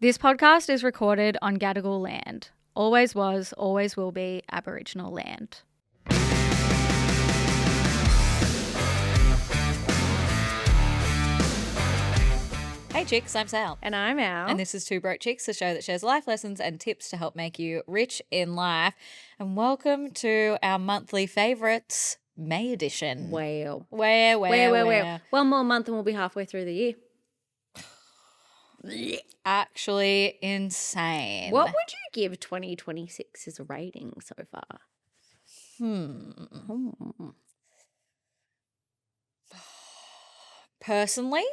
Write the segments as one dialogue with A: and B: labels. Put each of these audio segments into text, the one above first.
A: This podcast is recorded on Gadigal land. Always was, always will be Aboriginal land.
B: Hey chicks, I'm Sal.
C: And I'm Al.
B: And this is Two Broke Chicks, the show that shares life lessons and tips to help make you rich in life. And welcome to our monthly favourites, May edition.
C: Wow.
B: Where?
C: One more month and we'll be halfway through the year.
B: Actually insane.
C: What would you give 2026 as a rating so far?
B: Personally,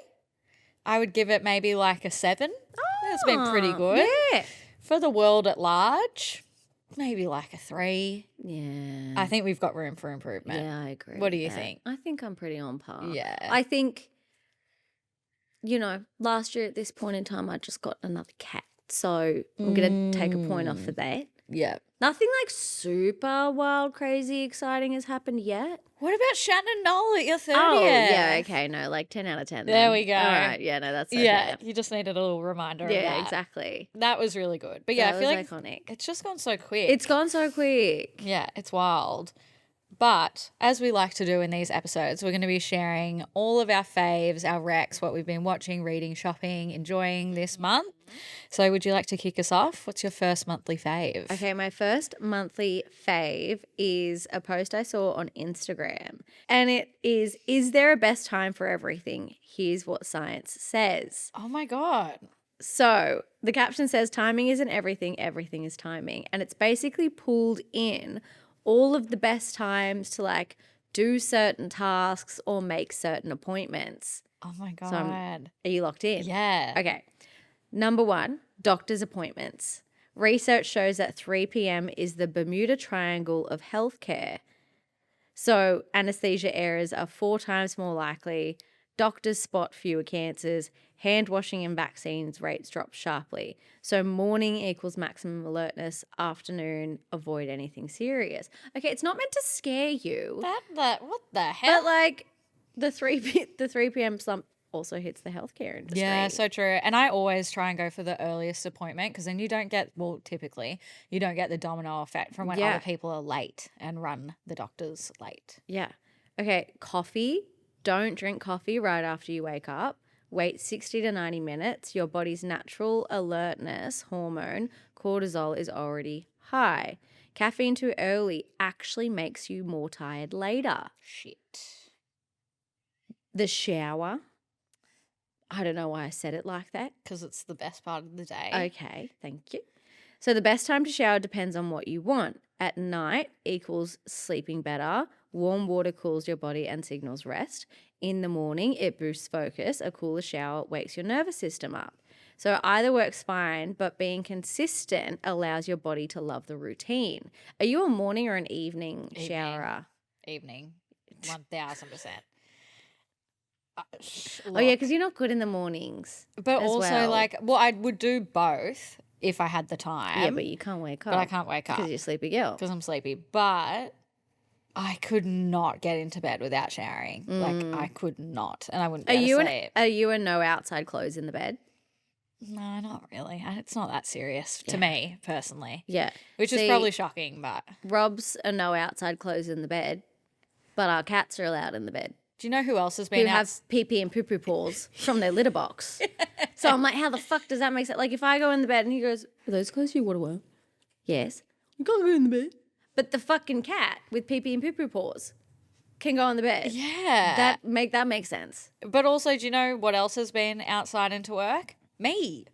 B: I would give it maybe like a 7. It's been pretty good.
C: Yeah.
B: For the world at large, maybe like a 3.
C: Yeah.
B: I think we've got room for improvement.
C: Yeah, I agree.
B: What do you
C: with that.
B: think?
C: I think I'm pretty on par.
B: Yeah.
C: I think, last year at this point in time, I just got another cat. So I'm going to take a point off for that.
B: Yeah.
C: Nothing like super wild, crazy, exciting has happened yet.
B: What about Shannon Knoll at your 30th?
C: Oh, yeah, okay. No, like 10 out of 10 then.
B: There we go.
C: All right. Yeah, no, that's so
B: Yeah,
C: fair.
B: you just needed a little reminder of
C: Yeah,
B: that.
C: exactly.
B: That was really good. But yeah,
C: That
B: I feel
C: was
B: like
C: iconic.
B: it's just gone so quick.
C: It's gone so quick.
B: Yeah, it's wild. But as we like to do in these episodes, we're going to be sharing all of our faves, our recs, what we've been watching, reading, shopping, enjoying this month. So would you like to kick us off? What's your first monthly fave?
C: Okay, my first monthly fave is a post I saw on Instagram. And it is there a best time for everything? Here's what science says.
B: Oh my God.
C: So the caption says, timing isn't everything, everything is timing. And it's basically pulled in all of the best times to like do certain tasks or make certain appointments.
B: Oh my God.
C: So are you locked in?
B: Yeah.
C: Okay. Number 1, doctor's appointments. Research shows that 3 p.m. is the Bermuda Triangle of healthcare. So anesthesia errors are 4 times more likely. Doctors spot fewer cancers. Hand washing and vaccines rates drop sharply. So morning equals maximum alertness. Afternoon, avoid anything serious. Okay, it's not meant to scare you.
B: What the hell?
C: But like the 3 p.m. slump also hits the healthcare industry.
B: Yeah, so true. And I always try and go for the earliest appointment because then you don't get, typically, you don't get the domino effect from when other people are late and run the doctors late.
C: Yeah. Okay, coffee. Don't drink coffee right after you wake up. Wait 60 to 90 minutes. Your body's natural alertness hormone, cortisol, is already high. Caffeine too early actually makes you more tired later.
B: Shit.
C: The shower. I don't know why I said it like that.
B: Because it's the best part of the day.
C: Okay, thank you. So the best time to shower depends on what you want. At night equals sleeping better. Warm water cools your body and signals rest. In the morning, it boosts focus. A cooler shower wakes your nervous system up. So either works fine, but being consistent allows your body to love the routine. Are you a morning or an evening showerer?
B: Evening. 1,000%.
C: Oh, yeah, because you're not good in the mornings.
B: But
C: as
B: also,
C: well.
B: I would do both if I had the time.
C: Yeah, but you can't wake up.
B: But I can't wake up.
C: Because you're a sleepy girl.
B: Because I'm sleepy. But I could not get into bed without showering. Like, I could not. And I wouldn't be able to sleep.
C: Are you a no outside clothes in the bed?
B: No, not really. It's not that serious to me, personally.
C: Yeah.
B: Which is probably shocking, but...
C: Rob's a no outside clothes in the bed, but our cats are allowed in the bed.
B: Do you know who else has been
C: Who have pee-pee and poo-poo paws from their litter box. So I'm like, how the fuck does that make sense? Like, if I go in the bed and he goes, are those clothes you want to wear? Yes. You can't go in the bed. But the fucking cat with pee-pee and poo-poo paws can go in the bed.
B: Yeah.
C: That makes sense.
B: But also, do you know what else has been outside into work? Me.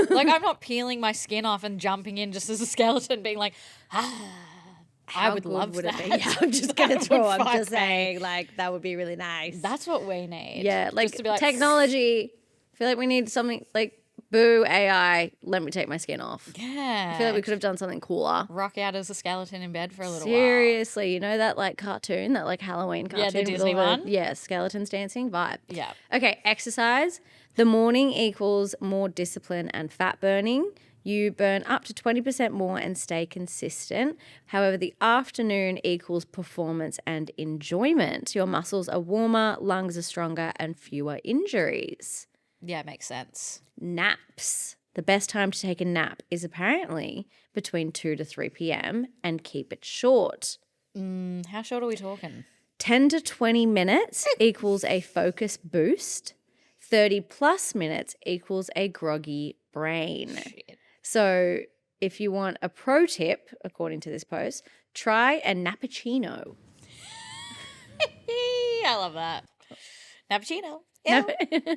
B: Like, I'm not peeling my skin off and jumping in just as a skeleton being like, I would love that.
C: Yeah, I'm just going to throw. I'm just
B: me.
C: saying, like, that would be really nice.
B: That's what we need.
C: Yeah, like,
B: Just to be like
C: technology. I feel like we need something like, boo, AI, let me take my skin off.
B: Yeah.
C: I feel like we could have done something cooler.
B: Rock out as a skeleton in bed for a little
C: Seriously, you know that like cartoon, that like Halloween cartoon?
B: Yeah, the
C: with
B: Disney
C: all
B: one?
C: Yeah, skeletons dancing vibe.
B: Yeah.
C: Okay, exercise. The morning equals more discipline and fat burning. You burn up to 20% more and stay consistent. However, the afternoon equals performance and enjoyment. Your muscles are warmer, lungs are stronger, and fewer injuries.
B: Yeah, makes sense.
C: Naps. The best time to take a nap is apparently between 2 to 3 p.m. and keep it short.
B: How short are we talking?
C: 10 to 20 minutes equals a focus boost. 30 plus minutes equals a groggy brain.
B: Shit.
C: So if you want a pro tip, according to this post, try a nappuccino.
B: I love that. Nappuccino. Ew.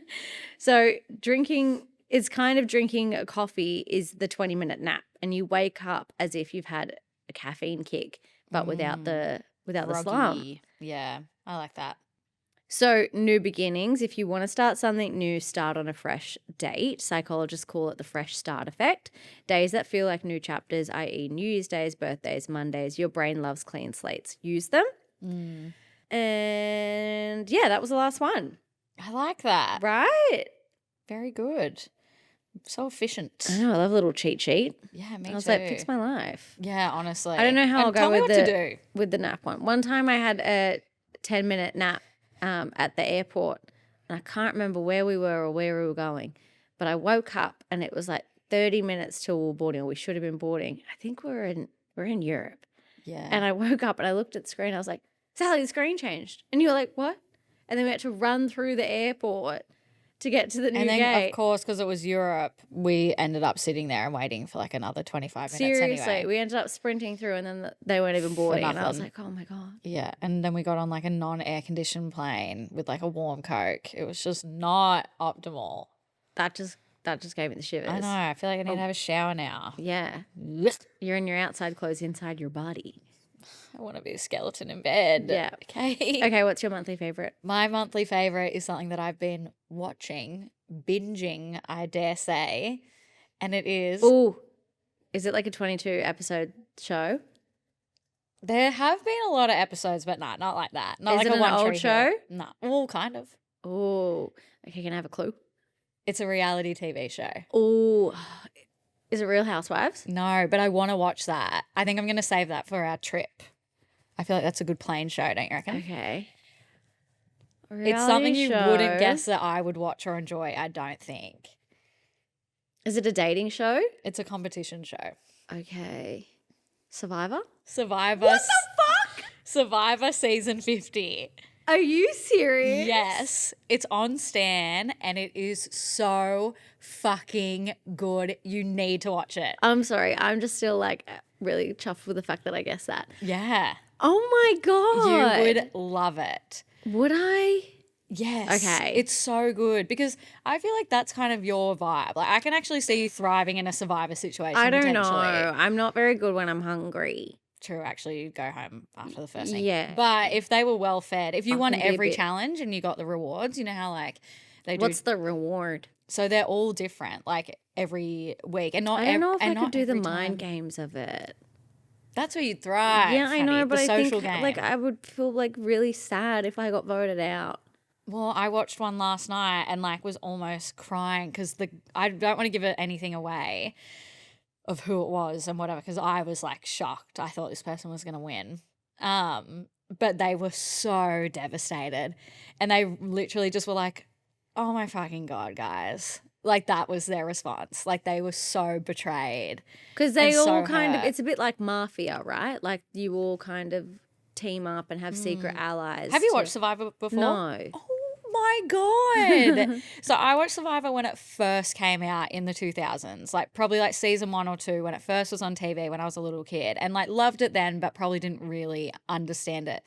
C: So drinking a coffee is the 20-minute nap, and you wake up as if you've had a caffeine kick, but without the slump.
B: Groggy. Yeah, I like that.
C: So new beginnings, if you want to start something new, start on a fresh date. Psychologists call it the fresh start effect. Days that feel like new chapters, i.e. New Year's Days, birthdays, Mondays, your brain loves clean slates. Use them. And yeah, that was the last one.
B: I like that.
C: Right?
B: Very good. So efficient.
C: I know, I love a little cheat sheet.
B: Yeah, me too.
C: I was like, fix my life.
B: Yeah, honestly.
C: I don't know how I'll go
B: tell me
C: with
B: what to do.
C: with the nap one. One time I had a 10-minute nap at the airport, and I can't remember where we were or where we were going, but I woke up and it was like 30 minutes till we were boarding, or we should have been boarding. I think we're in Europe.
B: Yeah.
C: And I woke up and I looked at the screen. I was like, Sally, the screen changed. And you were like, what? And then we had to run through the airport to get to the new
B: and then,
C: gate.
B: of course, because it was Europe, we ended up sitting there and waiting for like another 25 minutes
C: Seriously,
B: anyway.
C: we ended up sprinting through, and then they weren't even boarding. And I was
B: nothing.
C: like, oh my God.
B: Yeah, and then we got on like a non-air conditioned plane with like a warm Coke. It was just not optimal.
C: That just gave me the shivers.
B: I know. I feel like I need to have a shower now.
C: Yeah. You're in your outside clothes inside your body.
B: I want to be a skeleton in bed.
C: Yeah.
B: Okay.
C: Okay, what's your monthly favorite?
B: My monthly favorite is something that I've been watching, binging, I dare say, and it is.
C: Ooh. Is it like a 22 episode show?
B: There have been a lot of episodes, but not like that. Not
C: Is
B: like
C: it
B: a
C: an
B: One
C: old
B: Tree
C: show?
B: Hill. No, well, kind of.
C: Ooh. Okay, can I have a clue?
B: It's a reality TV show.
C: Ooh. Is it Real Housewives?
B: No, but I want to watch that. I think I'm going to save that for our trip. I feel like that's a good plane show, don't you reckon?
C: Okay.
B: It's something you wouldn't
C: show.
B: guess that I would watch or enjoy, I don't think.
C: Is it a dating show?
B: It's a competition show.
C: Okay. Survivor?
B: Survivor.
C: What the fuck?
B: Survivor season 50.
C: Are you serious?
B: Yes. It's on Stan and it is so fucking good. You need to watch it.
C: I'm sorry. I'm just still like really chuffed with the fact that I guessed that.
B: Yeah.
C: Oh my God.
B: You would love it.
C: Would I?
B: Yes.
C: Okay.
B: It's so good because I feel like that's kind of your vibe. Like I can actually see you thriving in a Survivor situation.
C: I don't know.
B: potentially.
C: I'm not very good when I'm hungry.
B: True, actually, you'd go home after the first thing.
C: Yeah.
B: But if they were well fed, if you
C: I
B: won
C: can be a
B: every
C: bit-
B: challenge and you got the rewards, you know how like they do.
C: What's the reward?
B: So they're all different, like every week, and not.
C: I don't know if
B: and
C: I
B: not
C: could do the
B: every
C: mind
B: time.
C: games of it.
B: That's where you'd thrive.
C: Yeah, I know,
B: honey,
C: but
B: the
C: I
B: social
C: think
B: game.
C: like I would feel like really sad if I got voted out.
B: Well, I watched one last night and like was almost crying because I don't want to give it anything away of who it was and whatever because I was like shocked. I thought this person was going to win. But they were so devastated and they literally just were like, oh my fucking God, guys. Like that was their response. Like they were so betrayed.
C: Because they
B: And
C: all
B: so
C: kind of,
B: hurt.
C: it's a bit like mafia, right? Like you all kind of team up and have secret allies.
B: Have you
C: to-
B: watched Survivor before?
C: No.
B: Oh my God. So I watched Survivor when it first came out in the 2000s, like probably like season 1 or 2 when it first was on TV when I was a little kid and like loved it then, but probably didn't really understand it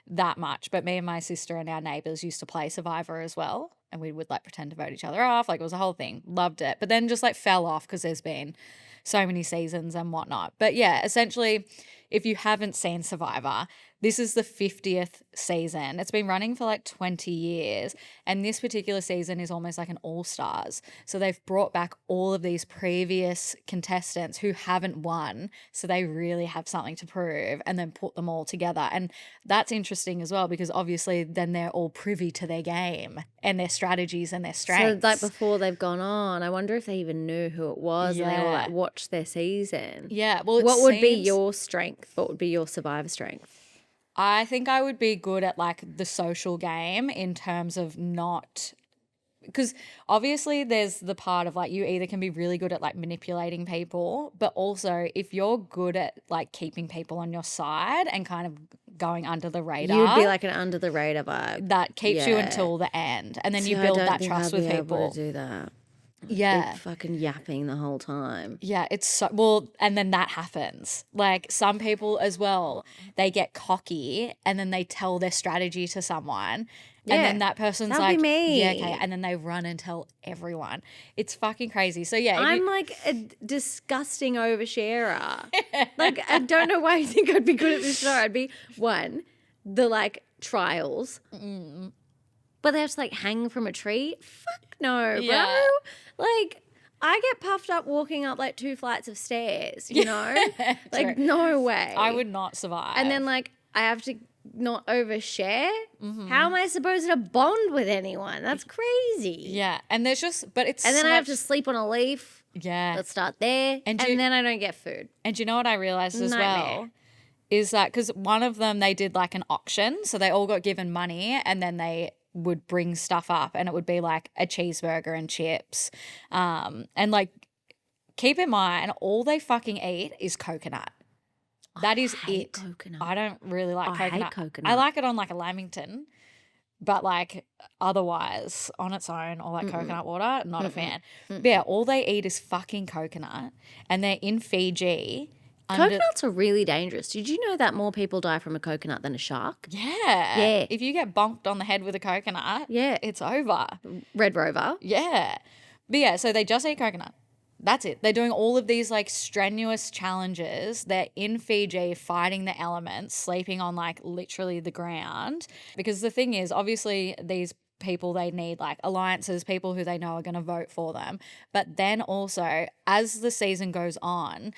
B: that much. But me and my sister and our neighbors used to play Survivor as well. And we would like pretend to vote each other off. Like it was a whole thing. Loved it. But then just like fell off because there's been so many seasons and whatnot. But yeah, essentially, if you haven't seen Survivor, this is the 50th season. It's been running for like 20 years. And this particular season is almost like an all-stars. So they've brought back all of these previous contestants who haven't won. So they really have something to prove and then put them all together. And that's interesting as well because obviously then they're all privy to their game and their strategies and their strengths.
C: So like before they've gone on, I wonder if they even knew who it was and they all
B: Yeah.
C: like watched their season.
B: Yeah. Well,
C: What would be your strength? What would be your survivor strength?
B: I think I would be good at like the social game in terms of not because obviously there's the part of like you either can be really good at like manipulating people, but also if you're good at like keeping people on your side and kind of going under the radar,
C: You'd be like an under the radar vibe.
B: that keeps you
C: Yeah.
B: until the end, and then
C: See,
B: you
C: I
B: build
C: don't
B: that
C: think
B: trust
C: I'd
B: with
C: be able
B: people.
C: to do that.
B: Yeah.
C: Be fucking yapping the whole time.
B: Yeah, it's so well, and then that happens. Like some people as well, they get cocky and then they tell their strategy to someone.
C: Yeah,
B: and then that person's
C: that'd be
B: like,
C: me.
B: yeah, okay. And then they run and tell everyone. It's fucking crazy. So yeah, if
C: I'm
B: you-
C: like a disgusting oversharer. Like, I don't know why you think I'd be good at this show. I'd be one, the like trials. But they have to like hang from a tree. Fuck no, bro.
B: Yeah.
C: Like, I get puffed up walking up like 2 flights of stairs, you know? Like,
B: True.
C: no way.
B: I would not survive.
C: And then like I have to not overshare. How am I supposed to bond with anyone? That's crazy.
B: yeah, and there's just, but it's
C: And then I have to
B: such-
C: sleep on a leaf.
B: yeah.
C: Let's start there.
B: And
C: And,
B: do you-
C: then I don't get food.
B: And do you know what I realized as well?
C: Nightmare.
B: Is that because one of them, they did like an auction. So they all got given money and then they would bring stuff up and it would be like a cheeseburger and chips. And like, keep in mind, all they fucking eat is coconut. That is
C: hate
B: it.
C: coconut.
B: I don't really like
C: I hate
B: coconut.
C: coconut.
B: I like it on like a Lamington, but like otherwise on its own or like coconut water, not a fan. But yeah, all they eat is fucking coconut, and they're in Fiji.
C: Coconuts are really dangerous. Did you know that more people die from a coconut than a shark?
B: Yeah.
C: Yeah.
B: If you get bonked on the head with a coconut,
C: Yeah.
B: it's over.
C: Red Rover.
B: Yeah. But yeah, so they just eat coconut. That's it. They're doing all of these like strenuous challenges. They're in Fiji fighting the elements, sleeping on like literally the ground. Because the thing is, obviously, these people, they need like alliances, people who they know are going to vote for them. But then also, as the season goes on,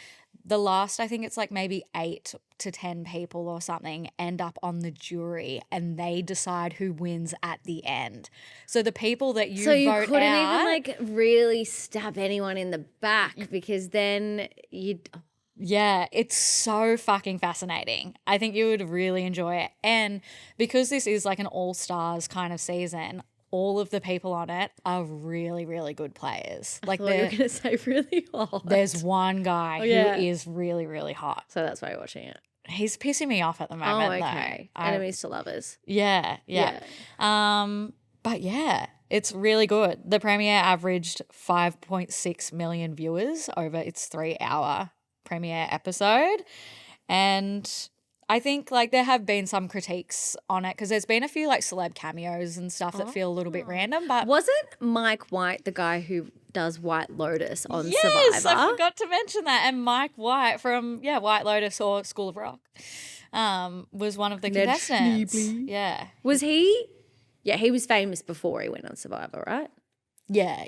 B: the last, I think it's like maybe 8 to 10 people or something end up on the jury and they decide who wins at the end. So the people that you
C: So you
B: vote
C: couldn't
B: out,
C: even like really stab anyone in the back because then you'd.
B: yeah, it's so fucking fascinating. I think you would really enjoy it. And because this is like an all-stars kind of season, all of the people on it are really, really good players. Like
C: I thought you were going to say really hot.
B: there's one guy
C: yeah.
B: who is really, really hot.
C: So that's why you're watching it.
B: He's pissing me off at the
C: Oh,
B: moment,
C: okay.
B: though.
C: Enemies to lovers.
B: Yeah. But yeah, it's really good. The premiere averaged 5.6 million viewers over its 3-hour premiere episode. And I think like there have been some critiques on it because there's been a few like celeb cameos and stuff that feel a little bit random. But
C: Wasn't Mike White the guy who does White Lotus on
B: yes,
C: Survivor?
B: I forgot to mention that. And Mike White from White Lotus or School of Rock was one of the
C: Ned
B: contestants.
C: Schneebly.
B: Yeah.
C: Was he? Yeah, he was famous before he went on Survivor, right?
B: Yeah.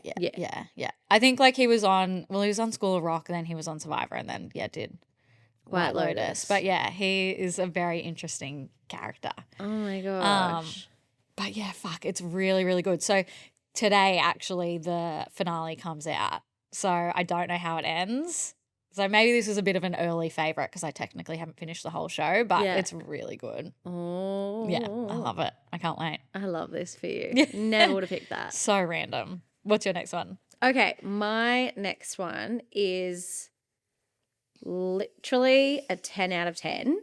B: I think like he was on School of Rock and then he was on Survivor and then did White Lotus. But yeah, he is a very interesting character.
C: Oh my gosh.
B: But yeah, fuck, it's really, really good. So today actually the finale comes out. So I don't know how it ends. So maybe this is a bit of an early favourite because I technically haven't finished the whole show, but
C: Yeah.
B: it's really good.
C: Oh.
B: Yeah, I love it. I can't wait.
C: I love this for you. Never would have picked that.
B: So random. What's your next one?
C: Okay, my next one is literally a 10 out of 10,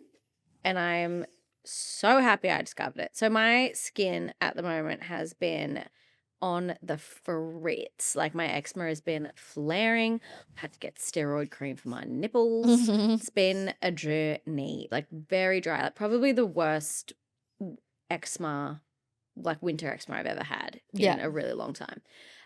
C: and I'm so happy I discovered it. So my skin at the moment has been on the fritz. Like my eczema has been flaring. I had to get steroid cream for my nipples. It's been a journey, like very dry, like probably the worst eczema, like winter eczema I've ever had in a really long time.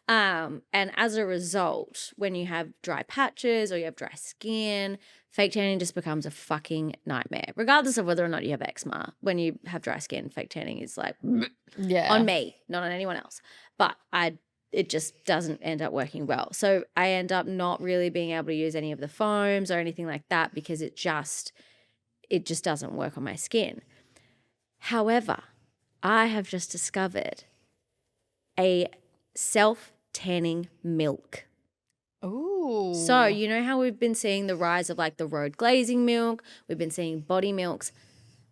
C: And as a result, when you have dry patches or you have dry skin, fake tanning just becomes a fucking nightmare. Regardless of whether or not you have eczema, when you have dry skin, fake tanning is like on me, not on anyone else. But it just doesn't end up working well. So I end up not really being able to use any of the foams or anything like that because it just doesn't work on my skin. However, I have just discovered a self-tanning milk.
B: Ooh.
C: So, you know how we've been seeing the rise of like the road glazing milk, we've been seeing body milks.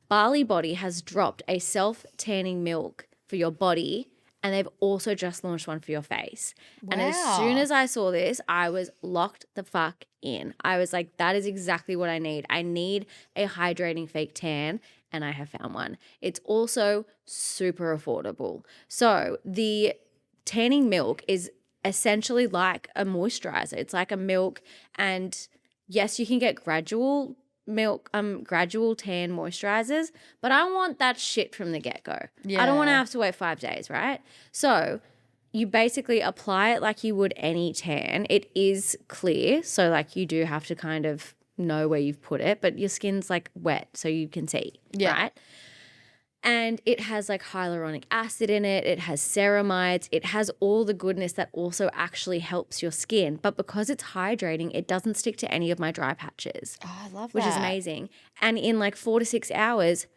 C: Barley Body has dropped a self-tanning milk for your body, And they've also just launched one for your face. And as
B: Wow.
C: soon as I saw this, I was locked the fuck in. I was like, that is exactly what I need. I need a hydrating fake tan, and I have found one. It's also super affordable. So the tanning milk is essentially like a moisturizer. It's like a milk, and yes, you can get gradual tan moisturizers, but I want that shit from the get-go. I don't want to
B: Yeah.
C: have to wait 5 days, right? So you basically apply it like you would any tan. It is clear, so like you do have to kind of know where you've put it, but your skin's like wet so you can see,
B: Yeah.
C: right? And it has like hyaluronic acid in it. It has ceramides. It has all the goodness that also actually helps your skin. But because it's hydrating, it doesn't stick to any of my dry patches,
B: Oh, I love
C: which is
B: that.
C: amazing. And in like 4 to 6 hours,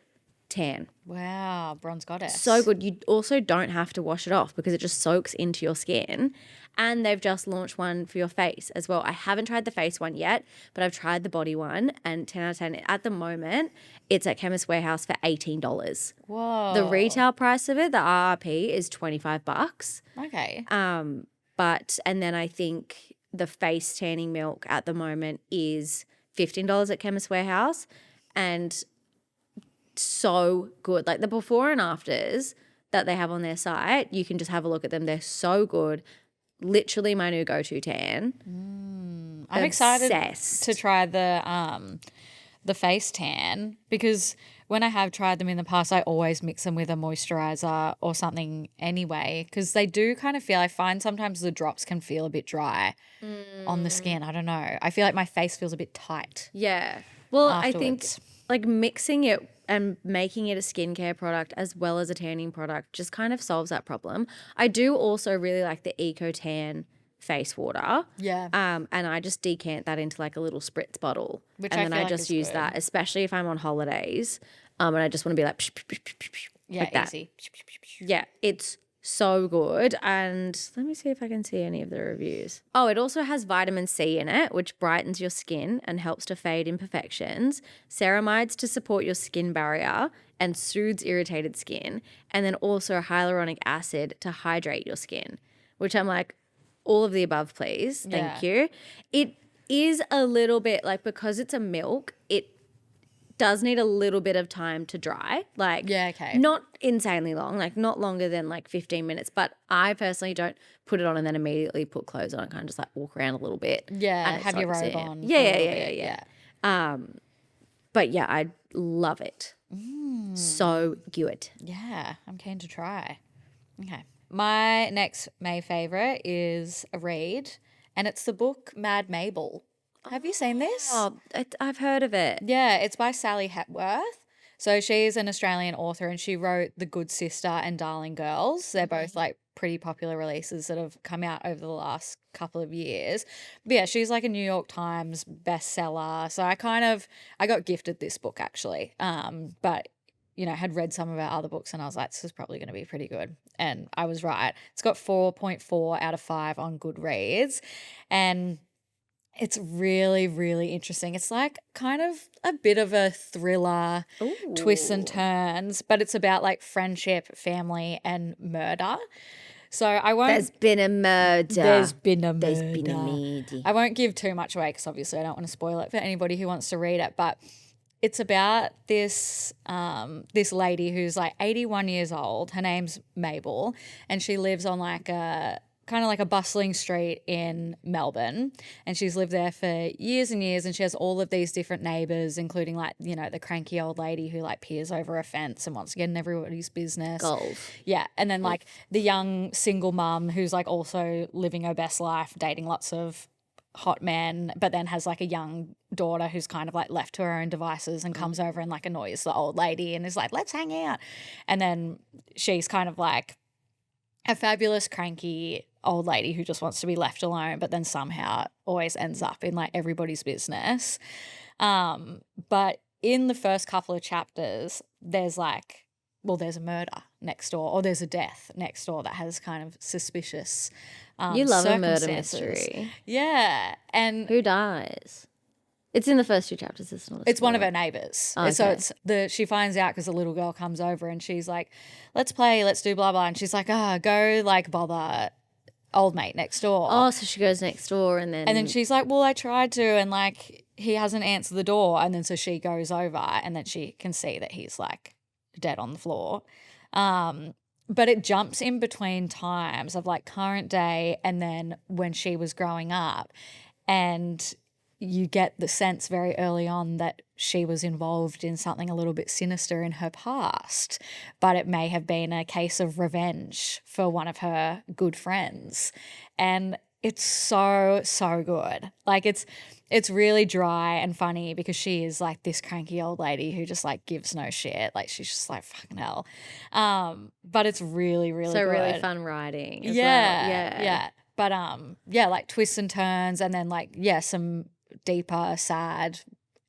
C: tan.
B: Wow, bronze goddess.
C: So good. You also don't have to wash it off because it just soaks into your skin. And they've just launched one for your face as well. I haven't tried the face one yet, but I've tried the body one, and 10 out of 10. At the moment, it's at Chemist Warehouse for $18.
B: Whoa.
C: The retail price of it, the RRP, is $25.
B: Okay.
C: And then I think the face tanning milk at the moment is $15 at Chemist Warehouse, and so good. Like the before and afters that they have on their site, you can just have a look at them. They're so good. Literally my new go-to tan.
B: I'm excited
C: Obsessed.
B: to try the face tan, because when I have tried them in the past, I always mix them with a moisturizer or something anyway, because they do kind of feel, I find sometimes the drops can feel a bit dry on the skin. I don't know. I feel like my face feels a bit tight.
C: Yeah. Well, I think
B: Afterwards.
C: like mixing it and making it a skincare product as well as a tanning product just kind of solves that problem. I do also really like the Eco Tan face water.
B: Yeah.
C: And I just decant that into like a little spritz bottle.
B: Which
C: and
B: I
C: then
B: feel
C: I
B: like
C: just
B: is
C: use
B: good.
C: that, especially if I'm on holidays. And I just want to be like, psh, psh, psh, psh, psh,
B: Yeah,
C: like that.
B: easy.
C: Yeah, it's so good. And let me see if I can see any of the reviews. Oh, it also has vitamin C in it, which brightens your skin and helps to fade imperfections, ceramides to support your skin barrier and soothes irritated skin, and then also hyaluronic acid to hydrate your skin, which I'm like, all of the above, please. Thank you. It is a little bit like, because it's a milk, it does need a little bit of time to dry. Like,
B: Yeah, okay.
C: not insanely long, like not longer than like 15 minutes. But I personally don't put it on and then immediately put clothes on. I kind of just like walk around a little bit.
B: Yeah,
C: and it
B: have your
C: soaks
B: robe
C: in.
B: on.
C: Yeah,
B: for a
C: yeah,
B: little
C: yeah,
B: bit,
C: yeah, yeah. But yeah, I love it. So good.
B: Yeah, I'm keen to try. Okay. My next May favorite is a read, and it's the book Mad Mabel. Have you seen this?
C: Oh, I've heard of it.
B: Yeah, it's by Sally Hepworth. So she's an Australian author, and she wrote The Good Sister and Darling Girls. They're both like pretty popular releases that have come out over the last couple of years. But yeah, she's like a New York Times bestseller. So I got gifted this book actually. But you know, had read some of our other books and I was like, this is probably going to be pretty good. And I was right. It's got 4.4 out of 5 on Goodreads. And it's really, really interesting. It's like kind of a bit of a thriller, twists and turns, but it's about like friendship, family, and murder. So I won't.
C: There's been a murder.
B: There's been a
C: There's
B: murder.
C: been a murder.
B: I won't give too much away because obviously I don't want to spoil it for anybody who wants to read it. But it's about this this lady who's like 81 years old. Her name's Mabel, and she lives on like a kind of like a bustling street in Melbourne, and she's lived there for years and years, and she has all of these different neighbours, including like, you know, the cranky old lady who like peers over a fence and wants to get in everybody's business.
C: Gold.
B: Yeah, and then like the young single mum who's like also living her best life, dating lots of hot men, but then has like a young daughter who's kind of like left to her own devices and comes over and like annoys the old lady and is like, let's hang out. And then she's kind of like a fabulous cranky old lady who just wants to be left alone, but then somehow always ends up in like everybody's business. But in the first couple of chapters, there's like, well, there's a murder next door, or there's a death next door that has kind of suspicious
C: You love a murder
B: circumstances.
C: mystery.
B: Yeah. And
C: Who dies? It's in the first 2 chapters. It's not.
B: It's one of her neighbours.
C: Oh,
B: So
C: okay.
B: she finds out because the little girl comes over and she's like, let's play, let's do blah, blah. And she's like, go like bother old mate next door.
C: Oh, so she goes next door and then.
B: And then she's like, well, I tried to and like he hasn't answered the door. And then so she goes over and then she can see that he's like dead on the floor. But it jumps in between times of like current day and then when she was growing up. And you get the sense very early on that she was involved in something a little bit sinister in her past, but it may have been a case of revenge for one of her good friends. And it's so, so good. Like it's really dry and funny because she is like this cranky old lady who just like gives no shit. Like she's just like fucking hell. But it's really, really
C: so
B: good.
C: really fun writing. As
B: Yeah.
C: well. Yeah.
B: Yeah. But like twists and turns and then like, some deeper, sad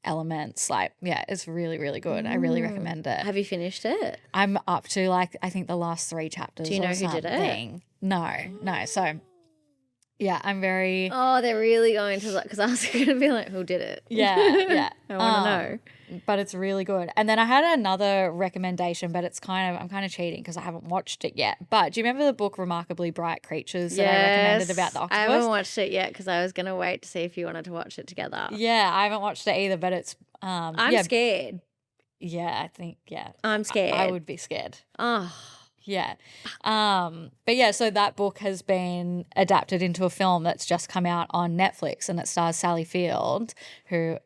B: elements. Like, it's really, really good. I really recommend it.
C: Have you finished it?
B: I'm up to like, I think the last 3 chapters.
C: Do you know
B: or
C: who did it?
B: something. No. So, yeah, I'm very.
C: Oh, they're really going to because I was going to be like, who did it?
B: Yeah.
C: I want to know.
B: But it's really good. And then I had another recommendation, but I'm kind of cheating because I haven't watched it yet. But do you remember the book Remarkably Bright Creatures that I recommended about the octopus?
C: I haven't watched it yet because I was going to wait to see if you wanted to watch it together.
B: Yeah, I haven't watched it either, but it's
C: I'm scared.
B: Yeah, I think
C: I'm scared.
B: I would be scared.
C: Oh.
B: Yeah. But yeah, so that book has been adapted into a film that's just come out on Netflix and it stars Sally Field, who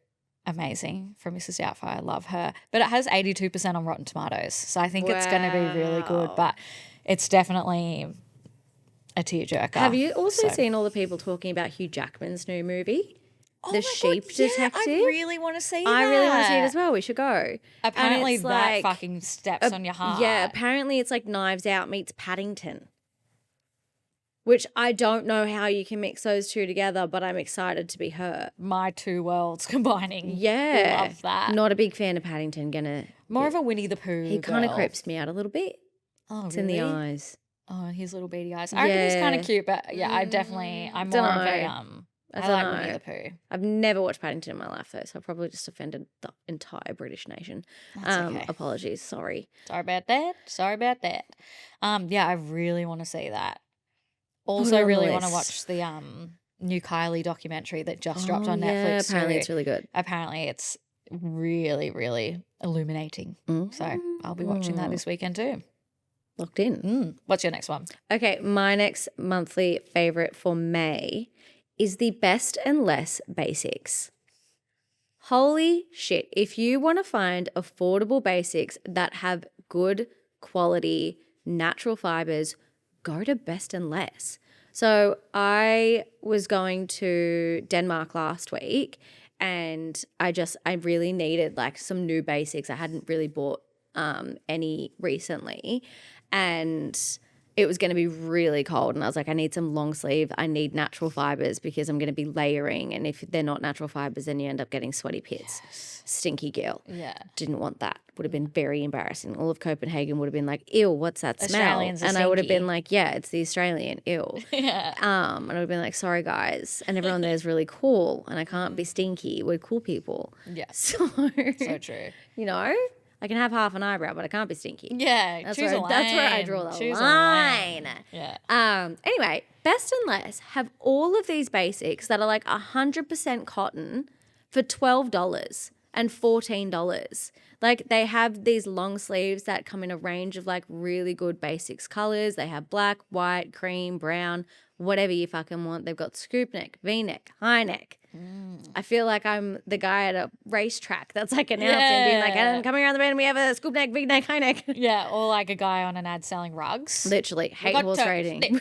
B: amazing from Mrs. Doubtfire. I love her. But it has 82% on Rotten Tomatoes. So I think it's going to be really good, but it's definitely a tearjerker.
C: Have you also seen all the people talking about Hugh Jackman's new movie? The Sheep Detective?
B: I really want to see that.
C: I really want to see it as well. We should go.
B: Apparently
C: it's
B: that
C: like
B: fucking steps on your heart.
C: Yeah, apparently it's like Knives Out meets Paddington. Which I don't know how you can mix those two together, but I'm excited to be her.
B: My two worlds combining.
C: Yeah.
B: Love that.
C: Not a big fan of Paddington.
B: More of a Winnie the Pooh
C: He kind of
B: girl.
C: creeps me out a little bit.
B: Oh,
C: It's
B: really?
C: in the eyes.
B: Oh, his little beady eyes. I reckon he's kind of cute, but yeah, I'm more of a I like Winnie the Pooh.
C: I've never watched Paddington in my life though, so I probably just offended the entire British nation.
B: That's okay.
C: Apologies, sorry.
B: Sorry about that. Yeah, I really want to see that. Also, really want to watch the new Kylie documentary that just dropped on
C: yeah,
B: Netflix.
C: apparently
B: too.
C: it's really good.
B: Apparently it's really, really illuminating. So I'll be watching that this weekend too.
C: Locked in.
B: What's your next one?
C: Okay, my next monthly favorite for May is the Best and Less Basics. Holy shit. If you want to find affordable basics that have good quality natural fibers, go to Best and Less. So I was going to Denmark last week and I really needed like some new basics. I hadn't really bought any recently and it was going to be really cold and I was like, I need some long sleeve. I need natural fibers because I'm going to be layering and if they're not natural fibers then you end up getting sweaty pits. Yes. Stinky girl.
B: Yeah.
C: Didn't want that. Would have been very embarrassing. All of Copenhagen would have been like, ew, what's that smell?
B: Australians are
C: and I would have
B: stinky.
C: been like, yeah, it's the Australian, ew.
B: Yeah.
C: And I would have been like, sorry guys. And everyone there is really cool and I can't be stinky. We're cool people.
B: Yeah.
C: So
B: true.
C: You know, I can have half an eyebrow, but I can't be stinky.
B: Yeah.
C: That's
B: choose a
C: where I draw the
B: Choose a
C: line.
B: Yeah.
C: Anyway, Best and Less have all of these basics that are like 100% cotton for $12 and $14. Like they have these long sleeves that come in a range of like really good basics colors. They have black, white, cream, brown, whatever you fucking want. They've got scoop neck, V-neck, high neck. I feel like I'm the guy at a racetrack that's like announcing, being like, and coming around the bend, we have a scoop neck, V-neck, high neck.
B: Yeah, or like a guy on an ad selling rugs.
C: Literally, hate horse trading.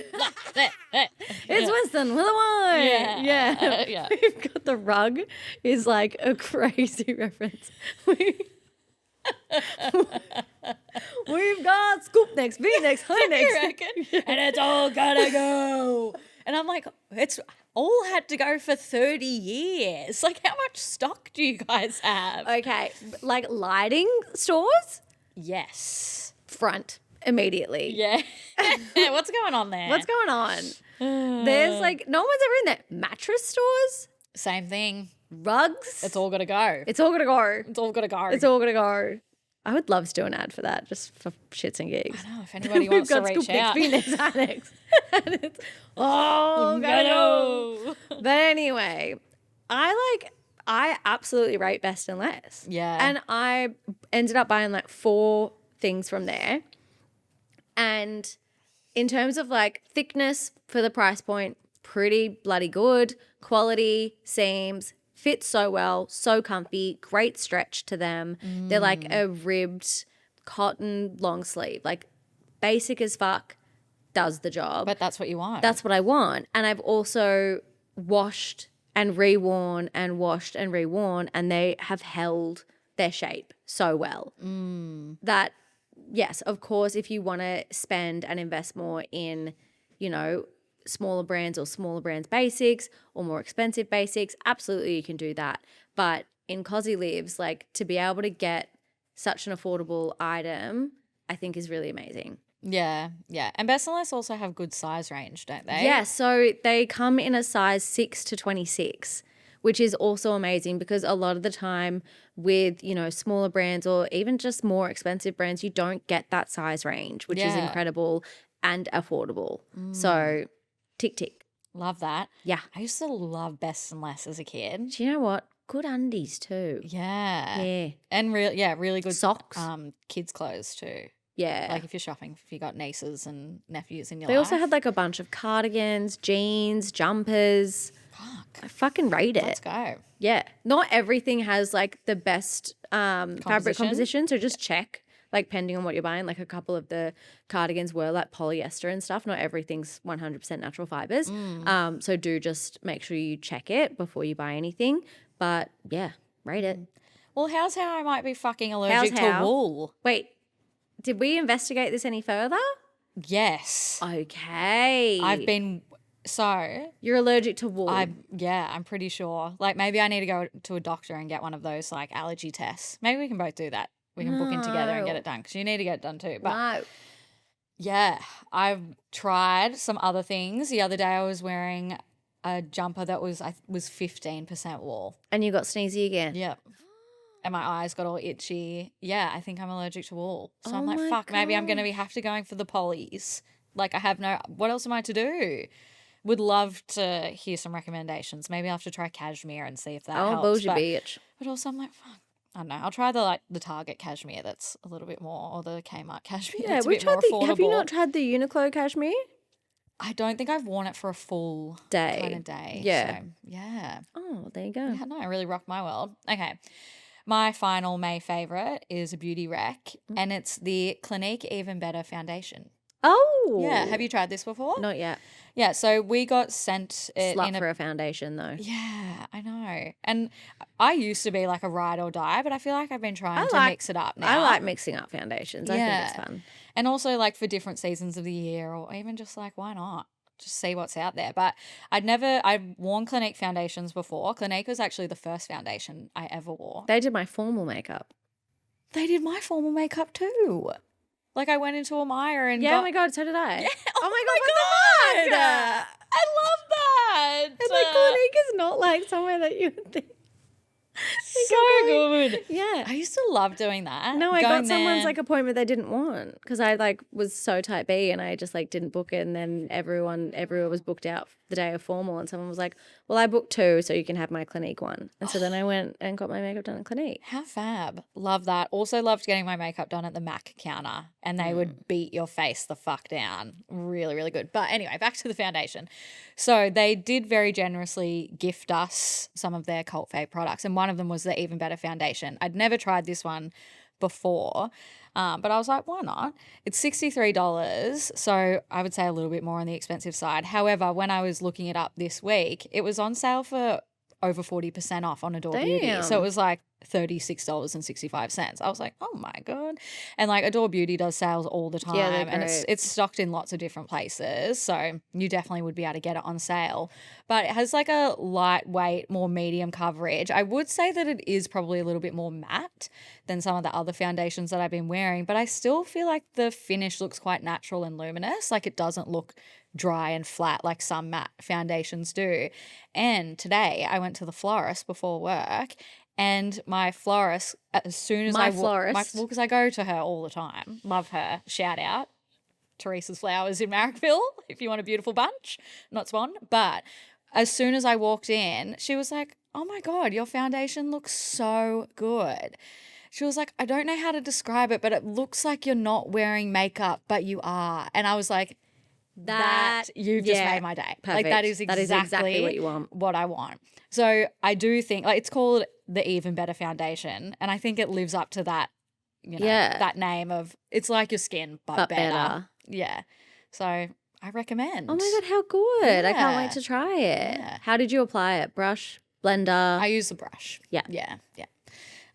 C: It's Winston with a Y.
B: Yeah.
C: We've got the rug is like a crazy reference. We've got scoop necks, V-necks, high necks.
B: You reckon? And it's all gotta go. And I'm like, it's all had to go for 30 years. Like, how much stock do you guys have?
C: Okay, like lighting stores?
B: Yes.
C: Front immediately.
B: Yeah. What's going on there?
C: What's going on? There's like, no one's ever in there. Mattress stores?
B: Same thing.
C: Rugs.
B: It's all got to go.
C: It's all gonna go.
B: It's all got to go.
C: It's all gonna go. I would love to do an ad for that, just for shits and gigs.
B: I know, if anybody wants to reach out.
C: Oh, gotta go. But anyway, I absolutely rate Best and Less.
B: Yeah.
C: And I ended up buying like 4 things from there. And in terms of like thickness for the price point, pretty bloody good. Quality, seams, fit so well, so comfy, great stretch to them. They're like a ribbed cotton long sleeve, like basic as fuck, does the job.
B: But that's what you want.
C: That's what I want. And I've also washed and reworn and washed and reworn, and they have held their shape so well that, yes, of course, if you want to spend and invest more in, you know, smaller brands or smaller brands basics or more expensive basics, absolutely you can do that. But in Cozzy Lives, like, to be able to get such an affordable item, I think is really amazing.
B: Yeah, yeah. And Best and Less also have good size range, don't they?
C: Yeah, so they come in a size 6 to 26, which is also amazing because a lot of the time with, you know, smaller brands or even just more expensive brands, you don't get that size range, which is incredible and affordable. So tick, tick.
B: Love that.
C: Yeah.
B: I used to love Best and Less as a kid.
C: Do you know what? Good undies too.
B: Yeah.
C: Yeah.
B: And really good
C: Socks.
B: kids' clothes too.
C: Yeah.
B: Like if you're shopping, if you got nieces and nephews in your
C: They
B: life.
C: also had like a bunch of cardigans, jeans, jumpers.
B: Fuck.
C: I fucking rate it.
B: Let's go.
C: Yeah. Not everything has like the best fabric composition. So just check, like, depending on what you're buying. Like a couple of the cardigans were like polyester and stuff. Not everything's 100% natural fibers. So do just make sure you check it before you buy anything. But yeah, rate it.
B: Well, how's how I might be fucking allergic to wool?
C: Wait, did we investigate this any further?
B: Yes.
C: Okay. You're allergic to wool.
B: I'm pretty sure. Like maybe I need to go to a doctor and get one of those like allergy tests. Maybe we can both do that. We can book in together and get it done because you need to get it done too. But
C: no.
B: yeah, I've tried some other things. The other day I was wearing a jumper that was 15% wool.
C: And you got sneezy again.
B: Yep. And my eyes got all itchy. Yeah, I think I'm allergic to wool. So I'm
C: Oh
B: like,
C: my
B: fuck, maybe I'm going to have to going for the polys. Like I have what else am I to do? Would love to hear some recommendations. Maybe I'll have to try cashmere and see if that helps.
C: bullshit, bitch.
B: But also I'm like, fuck. I don't know. I'll try the Target cashmere that's a little bit more, or the Kmart cashmere that's a bit more affordable.
C: Have you not tried the Uniqlo cashmere?
B: I don't think I've worn it for a full
C: day.
B: kind of day.
C: Yeah.
B: So, yeah.
C: Oh, there you go.
B: Yeah, no, I really rocked my world. Okay. My final May favourite is a beauty rec, and it's the Clinique Even Better Foundation.
C: Oh.
B: Yeah. Have you tried this before?
C: Not yet.
B: Yeah. So we got sent it
C: Slut
B: in
C: for a foundation though.
B: Yeah, I know. And I used to be like a ride or die, but I feel like I've been trying to mix it up now.
C: I like mixing up foundations. I think it's fun.
B: And also like for different seasons of the year, or even just like, why not? Just see what's out there. But I'd worn Clinique foundations before. Clinique was actually the first foundation I ever wore.
C: They did my formal makeup.
B: They did my formal makeup too. Like I went into a Myer and
C: oh my God, so did I.
B: Yeah.
C: Oh my God, what the fuck?
B: I love that.
C: And like Clinique is not like somewhere that you would think.
B: So good.
C: Yeah.
B: I used to love doing that.
C: No, I
B: Going
C: got someone's
B: there.
C: like appointment they didn't want because I like was so type B and I just like didn't book it, and then everyone was booked out the day of formal, and someone was like, well, I booked 2 so you can have my Clinique one. And so then I went and got my makeup done at Clinique.
B: How fab. Love that. Also loved getting my makeup done at the MAC counter, and they would beat your face the fuck down. Really, really good. But anyway, back to the foundation. So they did very generously gift us some of their cult fave products, and one of them was the Even Better foundation. I'd never tried this one before, but I was like, why not? It's $63, so I would say a little bit more on the expensive side. However, when I was looking it up this week, it was on sale for over 40% off on Adore Beauty. So it was like $36.65. I was like, oh my God. And like Adore Beauty does sales all the time, and it's stocked in lots of different places. So you definitely would be able to get it on sale. But it has like a lightweight, more medium coverage. I would say that it is probably a little bit more matte than some of the other foundations that I've been wearing, but I still feel like the finish looks quite natural and luminous. Like it doesn't look dry and flat like some matte foundations do. And today I went to the florist before work, and my florist, as soon as because I go to her all the time, love her, shout out, Teresa's Flowers in Marrickville, if you want a beautiful bunch, not Swan. But as soon as I walked in, she was like, oh my God, your foundation looks so good. She was like, I don't know how to describe it, but it looks like you're not wearing makeup, but you are. And I was like, you've just made my day.
C: Perfect.
B: Like that is exactly
C: what you want.
B: What I want. So I do think like it's called the Even Better Foundation, and I think it lives up to that, that name of it's like your skin but better. Yeah. So I recommend.
C: Oh my God, how good. I can't wait
B: Yeah.
C: to try it.
B: Yeah.
C: How did you apply it? Brush, blender?
B: I use the brush.
C: Yeah.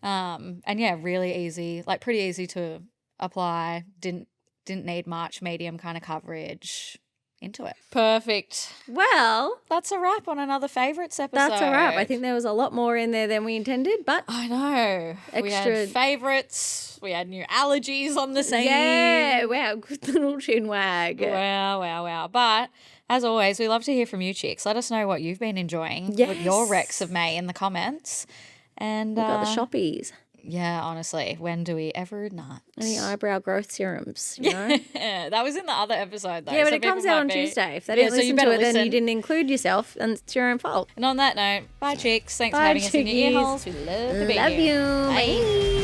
B: And yeah, really easy, like pretty easy to apply. Didn't need much, medium kind of coverage. Into it. Perfect.
C: Well,
B: That's a wrap on another favourites episode.
C: that's a wrap. I think there was a lot more in there than we intended, but
B: I know. We
C: Extra-
B: had favourites. We had new allergies on the scene.
C: yeah, wow, good little chin wag.
B: Wow. But as always, we love to hear from you chicks. Let us know what you've been enjoying with your Rex of May in the comments. And
C: We've got the shoppies.
B: yeah, honestly, when do we ever not?
C: Any eyebrow growth serums, you know?
B: Yeah, that was in the other episode though.
C: Yeah, but
B: so
C: it comes
B: people
C: out on
B: might be-
C: Tuesday. If they
B: Yeah,
C: didn't
B: so you
C: listen
B: better
C: to it, then
B: listen.
C: you didn't include yourself, and it's your own fault.
B: And on that note, bye chicks. Thanks for
C: Bye,
B: having us in your ear
C: chickies.
B: holes. We love to be
C: Love
B: here.
C: you.
B: Bye.
C: Bye.